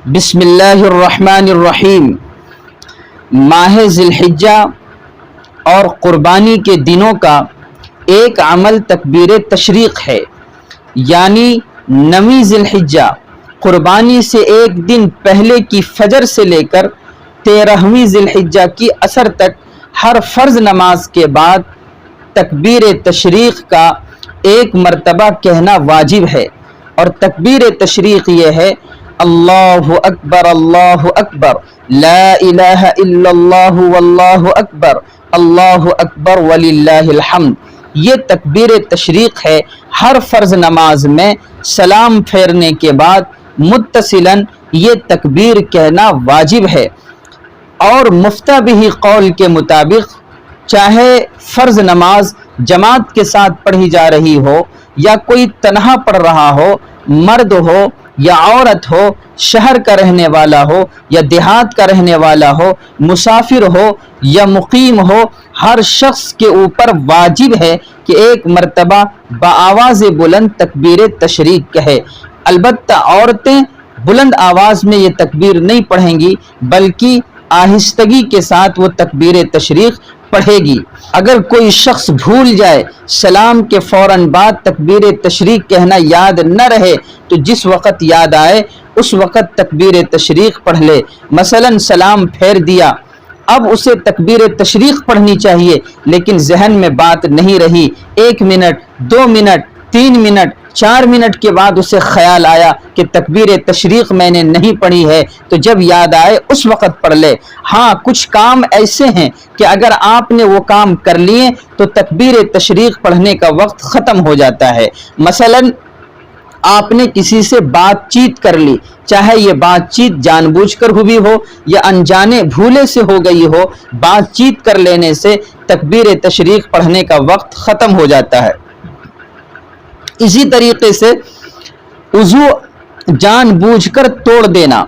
بسم اللہ الرحمن الرحیم۔ ماہ ذی الحجہ اور قربانی کے دنوں کا ایک عمل تکبیر تشریق ہے، یعنی 9 ذی الحجہ قربانی سے ایک دن پہلے کی فجر سے لے کر 13ویں ذی الحجہ کی عصر تک ہر فرض نماز کے بعد تکبیر تشریق کا ایک مرتبہ کہنا واجب ہے، اور تکبیر تشریق یہ ہے: اللہ اکبر لا الہ الا اللہ واللہ اکبر وللہ الحمد۔ یہ تکبیر تشریق ہے۔ ہر فرض نماز میں سلام پھیرنے کے بعد متصلاً یہ تکبیر کہنا واجب ہے، اور مفتہ بہ قول کے مطابق چاہے فرض نماز جماعت کے ساتھ پڑھی جا رہی ہو یا کوئی تنہا پڑھ رہا ہو، مرد ہو یا عورت ہو، شہر کا رہنے والا ہو یا دیہات کا رہنے والا ہو، مسافر ہو یا مقیم ہو، ہر شخص کے اوپر واجب ہے کہ ایک مرتبہ بآواز بلند تکبیر تشریق کہے۔ البتہ عورتیں بلند آواز میں یہ تکبیر نہیں پڑھیں گی، بلکہ آہستگی کے ساتھ وہ تکبیر تشریق پڑھے گی۔ اگر کوئی شخص بھول جائے، سلام کے فوراً بعد تکبیر تشریق کہنا یاد نہ رہے، تو جس وقت یاد آئے اس وقت تکبیر تشریق پڑھ لے۔ مثلاً سلام پھیر دیا، اب اسے تکبیر تشریق پڑھنی چاہیے، لیکن ذہن میں بات نہیں رہی، 1 منٹ 2 منٹ 3 منٹ 4 منٹ کے بعد اسے خیال آیا کہ تکبیر تشریق میں نے نہیں پڑھی ہے، تو جب یاد آئے اس وقت پڑھ لے۔ ہاں، کچھ کام ایسے ہیں کہ اگر آپ نے وہ کام کر لیے تو تکبیر تشریق پڑھنے کا وقت ختم ہو جاتا ہے۔ مثلاً آپ نے کسی سے بات چیت کر لی، چاہے یہ بات چیت جان بوجھ کر ہوئی ہو یا انجانے بھولے سے ہو گئی ہو، بات چیت کر لینے سے تکبیر تشریق پڑھنے کا وقت ختم ہو جاتا ہے۔ اسی طریقے سے وضو جان بوجھ کر توڑ دینا،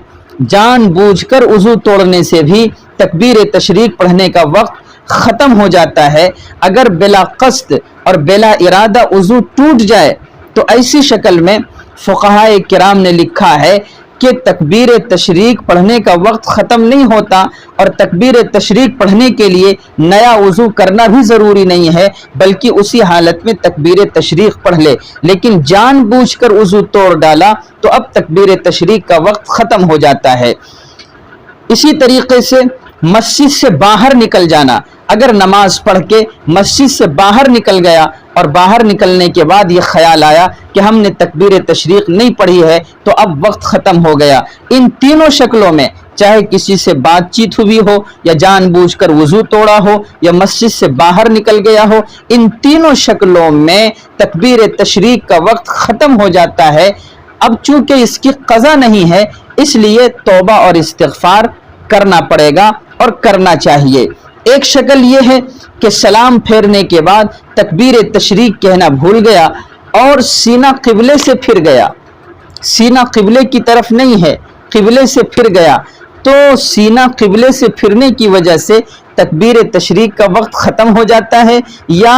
جان بوجھ کر وضو توڑنے سے بھی تکبیر تشریق پڑھنے کا وقت ختم ہو جاتا ہے۔ اگر بلا قصد اور بلا ارادہ وضو ٹوٹ جائے تو ایسی شکل میں فقہائے کرام نے لکھا ہے کہ تکبیر تشریق پڑھنے کا وقت ختم نہیں ہوتا، اور تکبیر تشریق پڑھنے کے لیے نیا وضو کرنا بھی ضروری نہیں ہے، بلکہ اسی حالت میں تکبیر تشریق پڑھ لے۔ لیکن جان بوجھ کر وضو توڑ ڈالا تو اب تکبیر تشریق کا وقت ختم ہو جاتا ہے۔ اسی طریقے سے مسجد سے باہر نکل جانا، اگر نماز پڑھ کے مسجد سے باہر نکل گیا اور باہر نکلنے کے بعد یہ خیال آیا کہ ہم نے تکبیر تشریق نہیں پڑھی ہے، تو اب وقت ختم ہو گیا۔ ان تینوں شکلوں میں، چاہے کسی سے بات چیت ہوئی ہو یا جان بوجھ کر وضو توڑا ہو یا مسجد سے باہر نکل گیا ہو، ان تینوں شکلوں میں تکبیر تشریق کا وقت ختم ہو جاتا ہے۔ اب چونکہ اس کی قضا نہیں ہے، اس لیے توبہ اور استغفار کرنا پڑے گا اور کرنا چاہیے۔ ایک شکل یہ ہے کہ سلام پھیرنے کے بعد تکبیر تشریق کہنا بھول گیا اور سینہ قبلے سے پھر گیا، سینہ قبلے کی طرف نہیں ہے، قبلے سے پھر گیا، تو سینہ قبلے سے پھرنے کی وجہ سے تکبیر تشریق کا وقت ختم ہو جاتا ہے، یا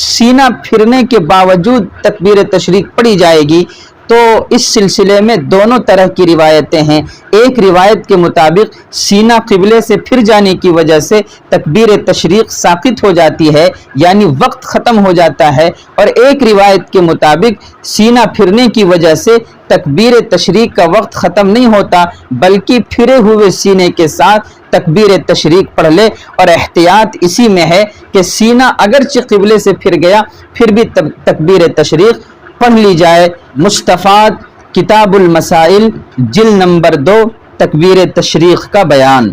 سینہ پھرنے کے باوجود تکبیر تشریق پڑھی جائے گی۔ تو اس سلسلے میں دونوں طرح کی روایتیں ہیں۔ ایک روایت کے مطابق سینہ قبلے سے پھر جانے کی وجہ سے تکبیر تشریق ساقط ہو جاتی ہے، یعنی وقت ختم ہو جاتا ہے، اور ایک روایت کے مطابق سینہ پھرنے کی وجہ سے تکبیر تشریق کا وقت ختم نہیں ہوتا، بلکہ پھرے ہوئے سینے کے ساتھ تکبیر تشریق پڑھ لے۔ اور احتیاط اسی میں ہے کہ سینہ اگرچہ قبلے سے پھر گیا پھر بھی تکبیر تشریق پڑھ لی جائے۔ مستفاد کتاب المسائل جلد نمبر 2 تکبیر تشریق کا بیان۔